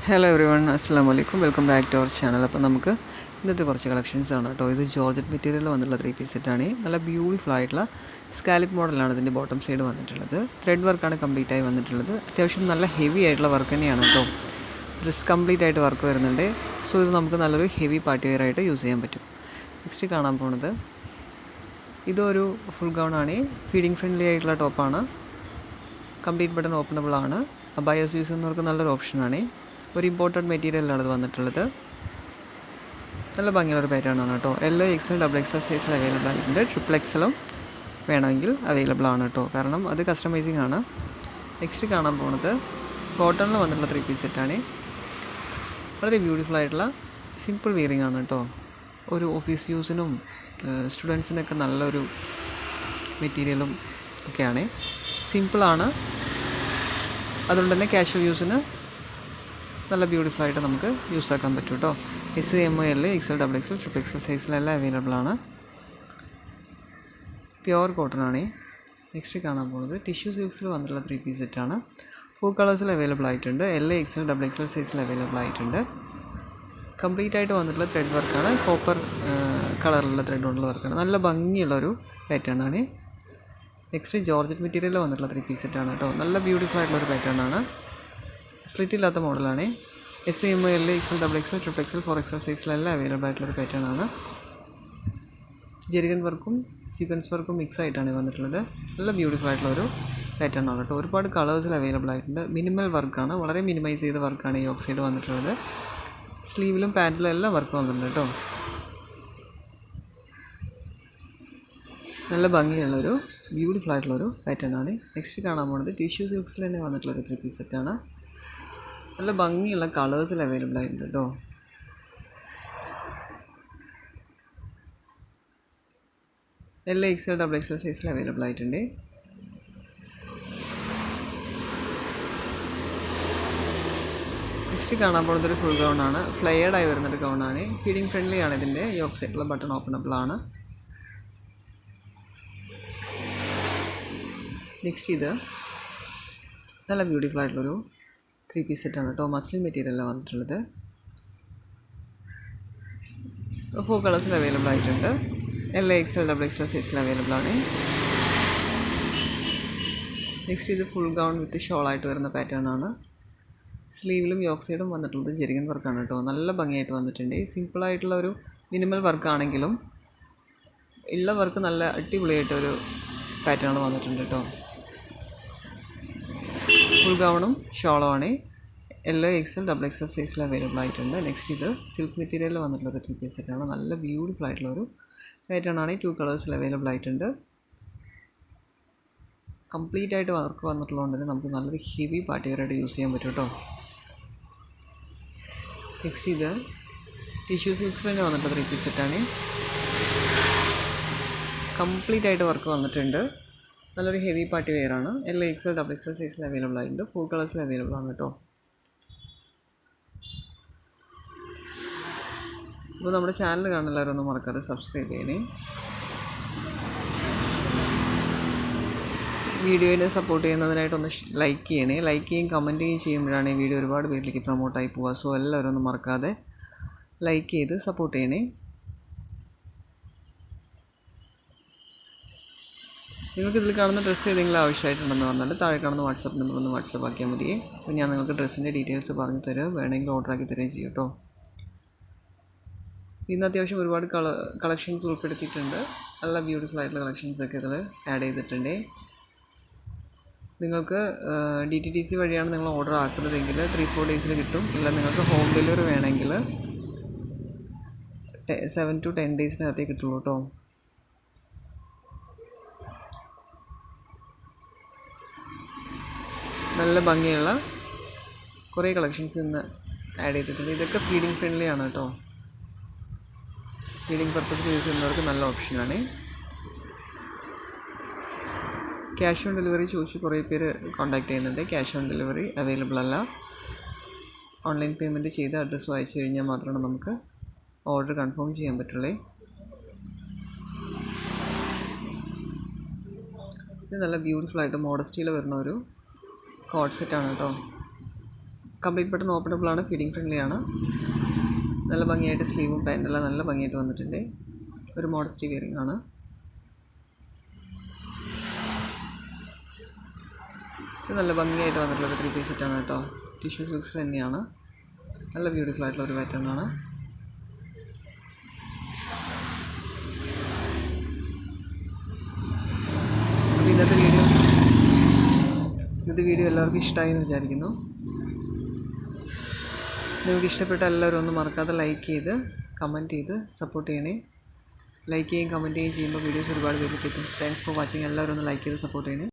Hello every one, അസ്സാം വലൈക്കും. Welcome back to our channel. അപ്പോൾ നമുക്ക് ഇന്നത്തെ കുറച്ച് കളക്ഷൻസ് ആണ് കേട്ടോ. ഇത് ജോർജറ്റ് മെറ്റീരിയലിൽ വന്നിട്ടുള്ള 3 പീസ് സെറ്റാണ്. നല്ല ബ്യൂട്ടിഫുൾ ആയിട്ടുള്ള സ്കാലപ്പ് മോഡലാണ് ഇതിൻ്റെ ബോട്ടം സൈഡ് വന്നിട്ടുള്ളത്. ത്രെഡ് വർക്കാണ് കംപ്ലീറ്റ് ആയി വന്നിട്ടുള്ളത്. അത്യാവശ്യം നല്ല ഹെവി ആയിട്ടുള്ള വർക്ക് തന്നെയാണ് കേട്ടോ. ഡ്രസ് കംപ്ലീറ്റ് ആയിട്ട് വർക്ക് വരുന്നുണ്ട്. സോ ഇത് നമുക്ക് നല്ലൊരു ഹെവി പാർട്ടി വെയർ ആയിട്ട് യൂസ് ചെയ്യാൻ പറ്റും. നെക്സ്റ്റ് കാണാൻ പോകുന്നത് ഇതൊരു ഫുൾ ഗൗൺ ആണ്. ഫീഡിങ് ഫ്രണ്ട്ലി ആയിട്ടുള്ള ടോപ്പാണ്. കംപ്ലീറ്റ് ബട്ടൺ ഓപ്പണബിൾ ആണ്. അബായാസ് യൂസ് ചെയ്യുന്നവർക്ക് നല്ലൊരു ഓപ്ഷനാണ്. ഒരു ഇമ്പോർട്ടൻറ്റ് മെറ്റീരിയലാണ് ഇത് വന്നിട്ടുള്ളത്. നല്ല ഭംഗിയുള്ളൊരു പാറ്റേൺ ആണ് കേട്ടോ. എല്ലോ എക്സൽ ഡബിൾ എക്സൽ സൈസിൽ അവൈലബിൾ ആയിട്ടുണ്ട്. ട്രിപ്പിൾ എക്സലും വേണമെങ്കിൽ അവൈലബിൾ ആണ് കേട്ടോ, കാരണം അത് കസ്റ്റമൈസിങ് ആണ്. നെക്സ്റ്റ് കാണാൻ പോകുന്നത് കോട്ടണിൽ വന്നിട്ടുള്ള 3 പീസ് സെറ്റാണ്. വളരെ ബ്യൂട്ടിഫുൾ ആയിട്ടുള്ള സിമ്പിൾ വെയറിങ് ആണ് കേട്ടോ. ഒരു ഓഫീസ് യൂസിനും സ്റ്റുഡൻസിനൊക്കെ നല്ലൊരു മെറ്റീരിയലും ഒക്കെയാണ്. സിമ്പിളാണ്, അതുകൊണ്ട് തന്നെ കാഷ്വൽ യൂസിന് നല്ല ബ്യൂട്ടിഫുൾ ആയിട്ട് നമുക്ക് യൂസ് ആക്കാൻ പറ്റും കേട്ടോ. S, M, L, XL, double XL, triple XL സൈസിലെല്ലാം അവൈലബിൾ ആണ്. പ്യുവർ കോട്ടൺ ആണ്. നെക്സ്റ്റ് കാണാൻ പോകുന്നത് ടിഷ്യൂ സിൽക്സിൽ വന്നിട്ടുള്ള 3 പീസ് സെറ്റാണ്. 4 കളേഴ്സിൽ അവൈലബിൾ ആയിട്ടുണ്ട്. എൽ, എക്സൽ, ഡബിൾ എക്സൽ സൈസിൽ അവൈലബിൾ ആയിട്ടുണ്ട്. കംപ്ലീറ്റ് ആയിട്ട് വന്നിട്ടുള്ള ത്രെഡ് വർക്കാണ്. കോപ്പർ കളറിലുള്ള ത്രെഡ് കൊണ്ടുള്ള വർക്കാണ്. നല്ല ഭംഗിയുള്ളൊരു പാറ്റേൺ ആണ്. നെക്സ്റ്റ് ജോർജറ്റ് മെറ്റീരിയലിൽ വന്നിട്ടുള്ള 3 പീസ് സെറ്റാണ് കേട്ടോ. നല്ല ബ്യൂട്ടിഫുൾ ആയിട്ടുള്ളൊരു പാറ്റേൺ ആണ്. സ്ലിറ്റ് ഇല്ലാത്ത മോഡലാണ്. S, M, L, XL, double XL, triple XL, 4 XL സൈസിലെല്ലാം അവൈലബിൾ ആയിട്ടുള്ളൊരു പാറ്റേൺ ആണ്. ജെറിഗൻ വർക്കും സീക്വൻസ് വർക്കും മിക്സ് ആയിട്ടാണ് വന്നിട്ടുള്ളത്. നല്ല ബ്യൂട്ടിഫുൾ ആയിട്ടുള്ളൊരു പാറ്റേൺ ആണ് കേട്ടോ. ഒരുപാട് കളേഴ്സിൽ അവൈലബിൾ ആയിട്ടുണ്ട്. മിനിമൽ വർക്കാണ്, വളരെ മിനിമൈസ് ചെയ്ത വർക്കാണ് ഈ യോക്ക് സൈഡ് വന്നിട്ടുള്ളത്. സ്ലീവിലും പാൻറ്റിലും എല്ലാം വർക്ക് വന്നിട്ടുണ്ട് കേട്ടോ. നല്ല ഭംഗിയുള്ളൊരു ബ്യൂട്ടിഫുൾ ആയിട്ടുള്ളൊരു പാറ്റേൺ ആണ്. നെക്സ്റ്റ് കാണാൻ പോകുന്നത് ടിഷ്യൂ സിൽക്സിൽ തന്നെ വന്നിട്ടുള്ളൊരു 3 പീസ് സെറ്റാണ്. നല്ല ഭംഗിയുള്ള കളേഴ്സിൽ അവൈലബിൾ ആയിട്ടുണ്ട് കേട്ടോ. എല്ലാ എക്സൽ, ഡബിൾ എക്സൽ സൈസിൽ അവൈലബിൾ ആയിട്ടുണ്ട്. നെക്സ്റ്റ് കാണാൻ പോകുന്നതൊരു ഫുൾ ഗൗൺ ആണ്. ഫ്ലെയർഡ് ആയി വരുന്നൊരു ഗൗൺ ആണ്. ഫീഡിങ് ഫ്രണ്ട്ലി ആണ്. ഇതിൻ്റെ യോക്ക് സൈഡിലുള്ള ബട്ടൺ ഓപ്പണബിൾ ആണ്. നെക്സ്റ്റ് ഇത് നല്ല ബ്യൂട്ടിഫുൾ ആയിട്ടുള്ളൊരു 3 പീസ് സെറ്റാണ് കേട്ടോ. മസ്ലിൻ മെറ്റീരിയലാണ് വന്നിട്ടുള്ളത്. 4 കളേഴ്സിൽ അവൈലബിൾ ആയിട്ടുണ്ട്. എല്ലാ എക്സൽ, ഡബിൾ എക്സൽ സൈസിൽ അവൈലബിൾ ആണ്. നെക്സ്റ്റ് ഇത് ഫുൾ ഗൗൺ വിത്ത് ഷോളായിട്ട് വരുന്ന പാറ്റേൺ ആണ്. സ്ലീവിലും യോക്ക് സൈഡും വന്നിട്ടുള്ളത് ജെറിഗൻ വർക്കാണ് കേട്ടോ. നല്ല ഭംഗിയായിട്ട് വന്നിട്ടുണ്ട്. സിമ്പിളായിട്ടുള്ള ഒരു മിനിമൽ വർക്കാണെങ്കിലും ഉള്ള വർക്ക് നല്ല അടിപൊളിയായിട്ടൊരു പാറ്റേൺ വന്നിട്ടുണ്ട് കേട്ടോ. ഫുൾ ഗൗണും ഷോളുമാണ്. എല്ലോ എക്സൽ, ഡബിൾ എക്സൽ സൈസിൽ അവൈലബിൾ ആയിട്ടുണ്ട്. നെക്സ്റ്റ് ഇത് സിൽക്ക് മെറ്റീരിയലിൽ വന്നിട്ടുള്ളത് 3 പീസ് സെറ്റാണ്. നല്ല ബ്യൂട്ടിഫുൾ ആയിട്ടുള്ളൊരു പാറ്റേൺ ആണ്. 2 കളേഴ്സിൽ അവൈലബിൾ ആയിട്ടുണ്ട്. കംപ്ലീറ്റ് ആയിട്ട് വർക്ക് വന്നിട്ടുള്ളതുകൊണ്ട് തന്നെ നമുക്ക് നല്ലൊരു ഹെവി പാർട്ടി വെയറായിട്ട് യൂസ് ചെയ്യാൻ പറ്റും കേട്ടോ. നെക്സ്റ്റ് ഇത് ടിഷ്യൂ സിൽക്സിൽ തന്നെ വന്നിട്ടുള്ള 3 പീസ് സെറ്റാണ്. കംപ്ലീറ്റ് ആയിട്ട് വർക്ക് വന്നിട്ടുണ്ട്. നല്ലൊരു ഹെവി പാർട്ടി വെയറാണ്. എല്ലാ എക്സൽ, ഡബിൾ എക്സൽ സൈസിൽ അവൈലബിൾ ആയിട്ടുണ്ട്. 4 കളേഴ്സിൽ അവൈലബിൾ ആണ് കേട്ടോ. അപ്പോൾ നമ്മുടെ ചാനൽ കാണുന്ന എല്ലാവരും ഒന്നും മറക്കാതെ സബ്സ്ക്രൈബ് ചെയ്യണേ. വീഡിയോയിൽ സപ്പോർട്ട് ചെയ്യുന്നതിനായിട്ടൊന്ന് ലൈക്ക് ചെയ്യണേ. ലൈക്ക് ചെയ്യും കമൻറ്റ് ചെയ്യും ചെയ്യുമ്പോഴാണ് ഈ വീഡിയോ ഒരുപാട് പേരിലേക്ക് പ്രൊമോട്ടായി പോവുക. സോ എല്ലാവരും ഒന്നും മറക്കാതെ ലൈക്ക് ചെയ്ത് സപ്പോർട്ട് ചെയ്യണേ. നിങ്ങൾക്ക് ഇതിൽ കാണുന്ന ഡ്രസ്സ് ഏതെങ്കിലും ആവശ്യമായിട്ടുണ്ടെന്ന് പറഞ്ഞാൽ താഴെ കാണുന്ന വാട്സാപ്പ് നമ്പർ ഒന്ന് വാട്സാപ്പ് ആക്കിയാൽ മതിയേ. അപ്പോൾ ഞാൻ നിങ്ങൾക്ക് ഡ്രസ്സിൻ്റെ ഡീറ്റെയിൽസ് പറഞ്ഞു തരാം. വേണമെങ്കിൽ ഓർഡർ ആക്കി തരുകയും ചെയ്യും കേട്ടോ. ഇന്ന് അത്യാവശ്യം ഒരുപാട് കളക്ഷൻസ് ഉൾപ്പെടുത്തിയിട്ടുണ്ട്. നല്ല ബ്യൂട്ടിഫുൾ ആയിട്ടുള്ള കളക്ഷൻസൊക്കെ ഇതിൽ ആഡ് ചെയ്തിട്ടുണ്ട്. നിങ്ങൾക്ക് DTDC വഴിയാണ് നിങ്ങൾ ഓർഡർ ആക്കുന്നതെങ്കിൽ 3-4 ഡേയ്സിൽ കിട്ടും. ഇല്ല നിങ്ങൾക്ക് ഹോം ഡെലിവറി വേണമെങ്കിൽ 7 to 10 ഡേയ്സിനകത്തേ കിട്ടുള്ളൂ കേട്ടോ. നല്ല ഭംഗിയുള്ള കുറേ കളക്ഷൻസ് ഇന്ന് ആഡ് ചെയ്തിട്ടുണ്ട്. ഇതൊക്കെ ഫീഡിങ് ഫ്രണ്ട്ലി ആണ് കേട്ടോ. ഫീഡിങ് പർപ്പസിൽ യൂസ് ചെയ്യുന്നവർക്ക് നല്ല ഓപ്ഷനാണ്. ക്യാഷ് ഓൺ ഡെലിവറി ചോദിച്ച് കുറേ പേര് കോൺടാക്ട് ചെയ്യുന്നുണ്ട്. ക്യാഷ് ഓൺ ഡെലിവറി അവൈലബിൾ അല്ല. ഓൺലൈൻ പേയ്മെൻറ്റ് ചെയ്ത് അഡ്രസ്സ് വായിച്ചു കഴിഞ്ഞാൽ മാത്രമാണ് നമുക്ക് ഓർഡർ കൺഫേം ചെയ്യാൻ പറ്റുള്ളൂ. ഇത് നല്ല ബ്യൂട്ടിഫുൾ ആയിട്ട് മോഡസ്റ്റിയിൽ വരുന്ന ഒരു കോഡ് സെറ്റാണ് കേട്ടോ. കംപ്ലീറ്റ് ബട്ടൺ ഓപ്പണബിൾ ആണ്, ഫീഡിങ് ഫ്രണ്ട്ലി ആണ്. നല്ല ഭംഗിയായിട്ട് സ്ലീവും പാൻറ്റെല്ലാം നല്ല ഭംഗിയായിട്ട് വന്നിട്ടുണ്ട്. ഒരു മോഡസ്റ്റി വെയറിംഗ് ആണ്. ഇത് നല്ല ഭംഗിയായിട്ട് വന്നിട്ടുള്ള ഒരു 3 പീസ് സെറ്റാണ് കേട്ടോ. ടിഷ്യൂ സിൽക്സ് തന്നെയാണ്. നല്ല ബ്യൂട്ടിഫുൾ ആയിട്ടുള്ള ഒരു പാറ്റേൺ ആണ്. അപ്പോൾ ഇന്നത്തെ വീഡിയോ എല്ലാവർക്കും ഇഷ്ടമായി എന്ന് വിചാരിക്കുന്നു. നിങ്ങൾക്ക് ഇഷ്ടപ്പെട്ട എല്ലാവരും ഒന്ന് മറക്കാതെ ലൈക്ക് ചെയ്ത് കമൻറ്റ് ചെയ്ത് സപ്പോർട്ട് ചെയ്യണേ. ലൈക്ക് ചെയ്യുകയും കമൻറ്റ് ചെയ്യുകയും ചെയ്യുമ്പോൾ വീഡിയോസ് ഒരുപാട് പേർക്ക് എത്തും. Thanks for watching. എല്ലാവരും ഒന്ന് ലൈക്ക് ചെയ്ത് സപ്പോർട്ട് ചെയ്യണേ.